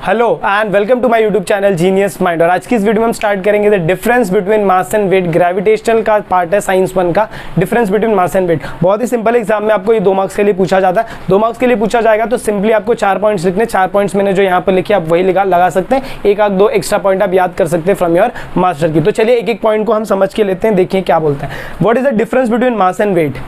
Hello and welcome to my YouTube channel genius mind. और आज की इस वीडियो में हम स्टार्ट करेंगे the difference between mass and weight. Gravitational का पार्ट है साइंस 1 का, difference between mass and weight. बहुत ही सिंपल एग्जाम में आपको ये 2 मार्क्स के लिए पूछा जाता है। 2 मार्क्स के लिए पूछा जाएगा तो सिंपली आपको 4 पॉइंट्स लिखने, 4 पॉइंट्स मैंने जो यहाँ पर लिखे आप वही लगा सकते हैं। एक आध 2 एक्स्ट्रा पॉइंट आप याद कर सकते हैं फ्रॉम योर मास्टर की। तो चलिए एक एक पॉइंट को हम समझ के लेते हैं, देखिए क्या बोलते हैं। What is the difference between mass and weight?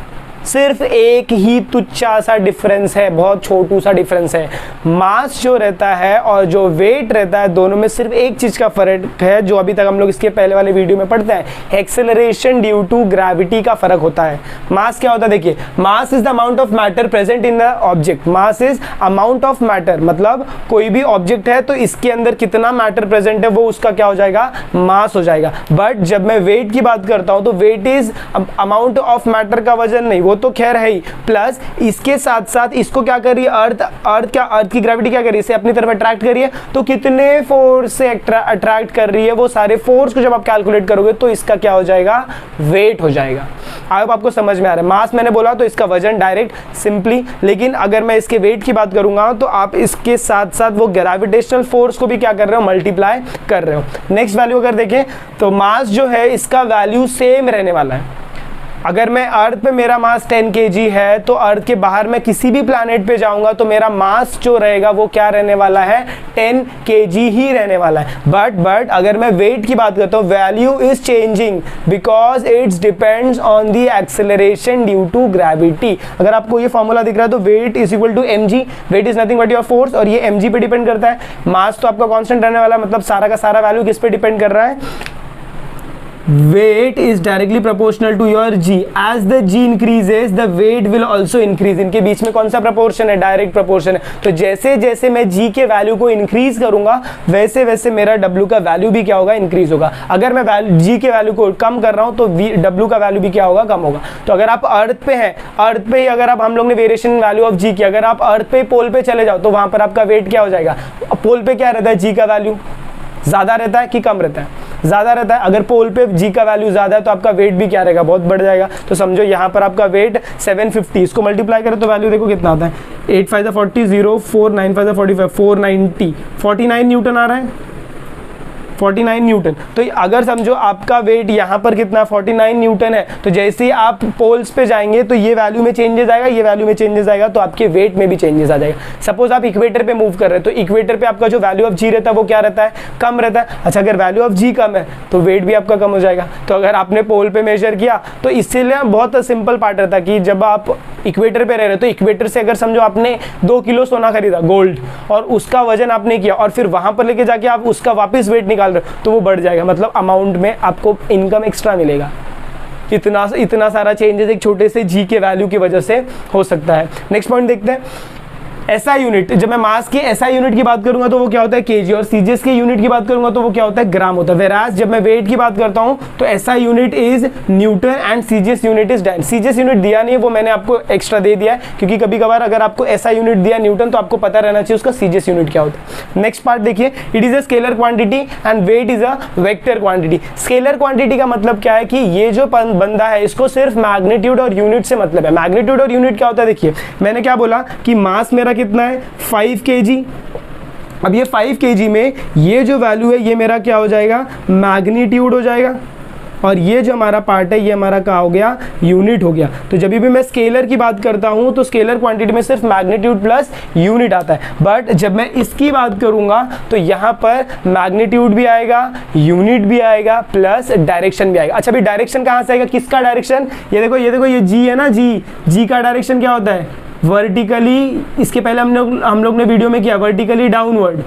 सिर्फ एक ही तुच्छा सा डिफरेंस है, बहुत छोटू सा डिफरेंस है। मास जो रहता है और जो वेट रहता है दोनों में सिर्फ एक चीज का फर्क है, जो अभी तक हम लोग इसके पहले वाले वीडियो में पढ़ते हैं, एक्सेलरेशन ड्यू टू ग्रेविटी का फर्क होता है। मास क्या होता है? देखिए, मास is the amount of matter present in the object. Mass is amount of matter, मतलब कोई भी ऑब्जेक्ट है तो इसके अंदर कितना मैटर प्रेजेंट है वो उसका क्या हो जाएगा? मास हो जाएगा। बट जब मैं वेट की बात करता हूं तो weight is amount of matter का वजन नहीं, वो तो खैर है ही, प्लस इसके साथ साथ इसको क्या कर रही है अर्थ की ग्रेविटी क्या कर रही है? इसे अपनी तरफ अट्रैक्ट कर रही है। तो कितने फोर्स से अट्रैक्ट कर रही है, वो सारे फोर्स को जब आप कैलकुलेट करोगे तो इसका क्या हो जाएगा? वेट हो जाएगा। अब आपको समझ में आ रहा है? मास मैंने बोला तो इसका वजन डायरेक्ट सिंपली, लेकिन अगर मैं इसके वेट की बात करूंगा तो आप इसके साथ साथ वो ग्रेविटेशनल फोर्स को भी क्या कर रहे हो? मल्टीप्लाई कर रहे हो। नेक्स्ट वैल्यू अगर देखें तो मास जो है इसका वैल्यू सेम रहने वाला है। अगर मैं अर्थ पे मेरा मास 10 kg है तो अर्थ के बाहर मैं किसी भी प्लैनेट पे जाऊंगा तो मेरा मास जो रहेगा वो क्या रहने वाला है? 10 kg ही रहने वाला है। बट अगर मैं वेट की बात करता हूँ, value is changing because it's depends on the acceleration due to gravity. अगर आपको ये फॉर्मूला दिख रहा है तो weight is equal to mg। Weight is nothing but your force, और ये mg पे डिपेंड करता है। मास तो आपका कांस्टेंट रहने वाला है, मतलब सारा का सारा वैल्यू किस पे डिपेंड कर रहा है? Weight is directly proportional to your G. As the G increases the weight will also increase. इनके बीच में कौन सा प्रोपोर्शन है? डायरेक्ट प्रोपोर्शन है। तो जैसे जैसे मैं जी के वैल्यू को इंक्रीज करूंगा वैसे वैसे मेरा डब्ल्यू का वैल्यू भी क्या होगा? इंक्रीज होगा। अगर मैं जी के वैल्यू को कम कर रहा हूं तो डब्ल्यू का वैल्यू भी क्या होगा? कम होगा। तो अगर आप अर्थ पे हैं, अर्थ पे ही अगर आप, हम लोग ने वेरिएशन वैल्यू ऑफ जी की, अगर आप अर्थ पे पोल पे चले जाओ तो वहां पर आपका वेट क्या हो जाएगा? पोल पे क्या रहता है? जी का वैल्यू ज्यादा रहता है कि कम रहता है? ज्यादा रहता है। अगर पोल पे जी का वैल्यू ज्यादा है तो आपका वेट भी क्या रहेगा? बहुत बढ़ जाएगा। तो समझो यहाँ पर आपका वेट 750, इसको मल्टीप्लाई करें तो वैल्यू देखो कितना आता है? 8 5 40, 0 4 9 5 45, 490, 49 न्यूटन आ रहा है। 49 न्यूटन। तो अगर समझो आपका वेट यहाँ पर कितना? 49 न्यूटन है। तो जैसे ही आप पोल्स पे जाएंगे तो ये वैल्यू में चेंजेस आएगा, ये वैल्यू में चेंजेस आएगा, तो आपके वेट में भी चेंजेस आ जाएगा। सपोज आप इक्वेटर पे मूव कर रहे हैं तो इक्वेटर पे आपका जो वैल्यू ऑफ जी रहता है वो क्या रहता है? कम रहता है। अच्छा, अगर वैल्यू ऑफ जी कम है तो वेट भी आपका कम हो जाएगा। तो अगर आपने पोल पे मेजर किया तो इसीलिए बहुत सिंपल पार्ट रहता है कि जब आप इक्वेटर पे रह रहे हो तो इक्वेटर से अगर समझो आपने 2 किलो सोना खरीदा गोल्ड, और उसका वजन आपने किया और फिर वहां पर लेके जाके आप उसका वापस वेट निकाल रहे हो तो वो बढ़ जाएगा, मतलब अमाउंट में आपको इनकम एक्स्ट्रा मिलेगा। इतना सारा चेंजेस एक छोटे से जी के वैल्यू की वजह से हो सकता है। नेक्स्ट पॉइंट देखते हैं, एसआई यूनिट। जब मैं मास की एसआई यूनिट की बात करूंगा तो वो क्या होता है? केजी। और सीजीएस की यूनिट की बात करूंगा तो वो क्या होता है? ग्राम होता है। वेराज जब मैं वेट की बात करता हूं तो SI unit is Newton and CGS unit is डायन। सीजीएस यूनिट दिया नहीं है, वो मैंने आपको एक्स्ट्रा दे दिया है क्योंकि कभी कभार अगर आपको एसआई यूनिट दिया न्यूटन तो आपको पता रहना चाहिए उसका सीजीएस यूनिट क्या होता है। नेक्स्ट पार्ट देखिए, it is a scalar quantity and weight is a vector quantity. Scalar quantity का मतलब क्या है कि ये जो बंदा है इसको सिर्फ मैग्नीट्यूड और यूनिट से मतलब है। मैग्नीट्यूड और यूनिट क्या होता है? देखिए, मैंने क्या बोला कि मास मेरा कितना है? 5 kg। अब ये 5 kg में ये जो वैल्यू है ये मेरा क्या हो जाएगा? मैग्नीट्यूड हो जाएगा, और ये जो हमारा पार्ट है ये हमारा क्या हो गया? यूनिट हो गया। तो जब भी मैं स्केलर की बात करता हूं तो स्केलर क्वांटिटी में सिर्फ मैग्नीट्यूड प्लस यूनिट आता है। बट जब मैं इसकी बात करूंगा तो यहाँ पर मैग्नीट्यूड भी आएगा, यूनिट भी आएगा, प्लस डायरेक्शन भी आएगा। अच्छा, अभी डायरेक्शन कहाँ से आएगा? किसका डायरेक्शन? ये देखो ये जी है ना, जी का डायरेक्शन क्या होता है? वर्टिकली। इसके पहले हम लोग ने वीडियो में किया वर्टिकली डाउनवर्ड।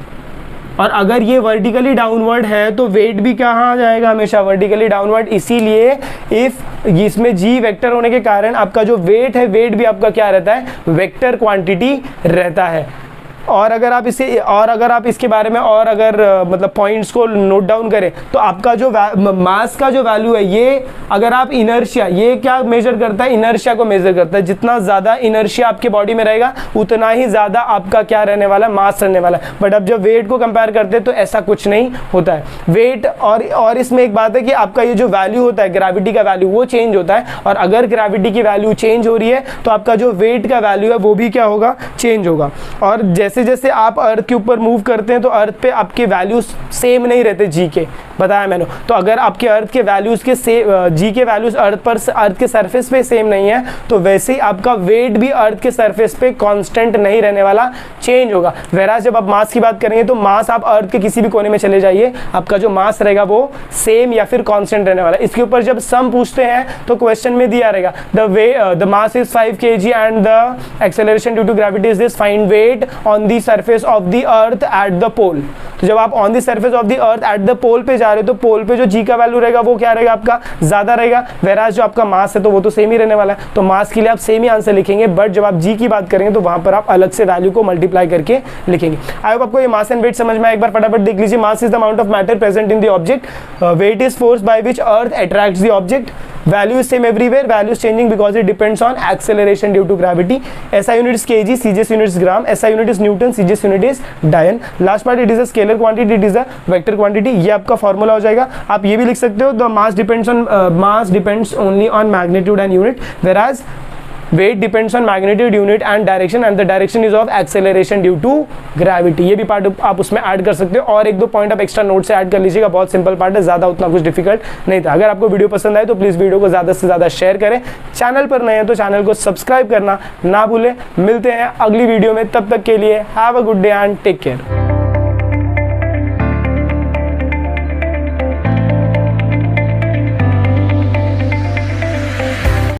और अगर ये वर्टिकली डाउनवर्ड है तो वेट भी कहाँ जाएगा? हमेशा वर्टिकली डाउनवर्ड। इसीलिए इफ इसमें जी वेक्टर होने के कारण आपका जो वेट है, वेट भी आपका क्या रहता है? वेक्टर क्वांटिटी रहता है। और अगर आप इसके बारे में और अगर मतलब पॉइंट्स को नोट डाउन करें तो आपका जो मास का जो वैल्यू है ये, अगर आप इनर्शिया, ये क्या मेजर करता है? इनर्शिया को मेजर करता है। जितना ज़्यादा इनर्शिया आपके बॉडी में रहेगा उतना ही ज़्यादा आपका क्या रहने वाला है? मास रहने वाला है। बट अब जब वेट को कंपेयर करते हैं तो ऐसा कुछ नहीं होता है। वेट और इसमें एक बात है कि आपका ये जो वैल्यू होता है ग्रेविटी का वैल्यू वो चेंज होता है, और अगर ग्रेविटी की वैल्यू चेंज हो रही है तो आपका जो वेट का वैल्यू है वो भी क्या होगा? चेंज होगा। और जैसे जैसे जैसे आप अर्थ के ऊपर मूव करते हैं तो अर्थ पे आपके वैल्यूज सेम नहीं रहते जी के, बताया मैंने। तो अगर आपके अर्थ के वैल्यूज के जी के वैल्यूज अर्थ के सरफेस पे सेम नहीं है तो वैसे ही आपका वेट भी अर्थ के सरफेस पे कांस्टेंट नहीं रहने वाला, चेंज होगा। वैराज जब आप मास की बात करेंगे तो मास आप अर्थ के किसी भी कोने में चले जाइए, आपका जो मास रहेगा वो सेम या फिर कांस्टेंट रहने वाला। इसके ऊपर जब सम पूछते हैं तो क्वेश्चन में दिया रहेगा the mass is 5 kg and the acceleration due to gravity is this, find weight on the surface of the earth at the pole. तो जब आप on the surface of the earth at the pole पे जा रहे हो तो पोल पे जो जी का वैल्यू रहेगा वो क्या रहेगा, आपका ज्यादा रहेगा। वैराज जो आपका मास है तो वो तो सेम ही रहने वाला है, तो मास के लिए आप सेम ही आंसर लिखेंगे, बट जब आप जी की बात करेंगे तो वहां पर आप अलग से वैल्यू को मल्टीप्लाई करके लिखेंगे। आई होप आपको ये मास एंड वेट समझ में आया। एक बार फटाफट देख लीजिए। Mass is the amount of matter present in the object, weight is force by which earth attracts the object, value is same everywhere, value is changing because it depends on acceleration due to gravity. SI unit is kg, CGS unit is gram, SI unit is newton, CGS unit is dyne. Last part it is a scalar quantity, it is a vector quantity. ये आपका formula हो जाएगा। आप ये भी लिख सकते हो, the mass depends only on magnitude and unit, whereas weight depends on magnitude, unit and direction, and the direction is of acceleration due to gravity। ये भी पार्ट आप उसमें ऐड कर सकते हो, और एक दो पॉइंट आप एक्स्ट्रा नोट से ऐड कर लीजिएगा। बहुत सिंपल पार्ट है, ज़्यादा उतना कुछ डिफिकल्ट नहीं था। अगर आपको वीडियो पसंद आए तो प्लीज़ वीडियो को ज़्यादा से ज़्यादा शेयर करें। चैनल पर नए हैं तो चैनल को सब्सक्राइब करना ना भूलें। मिलते हैं अगली वीडियो में, तब तक के लिए have a good day and take care.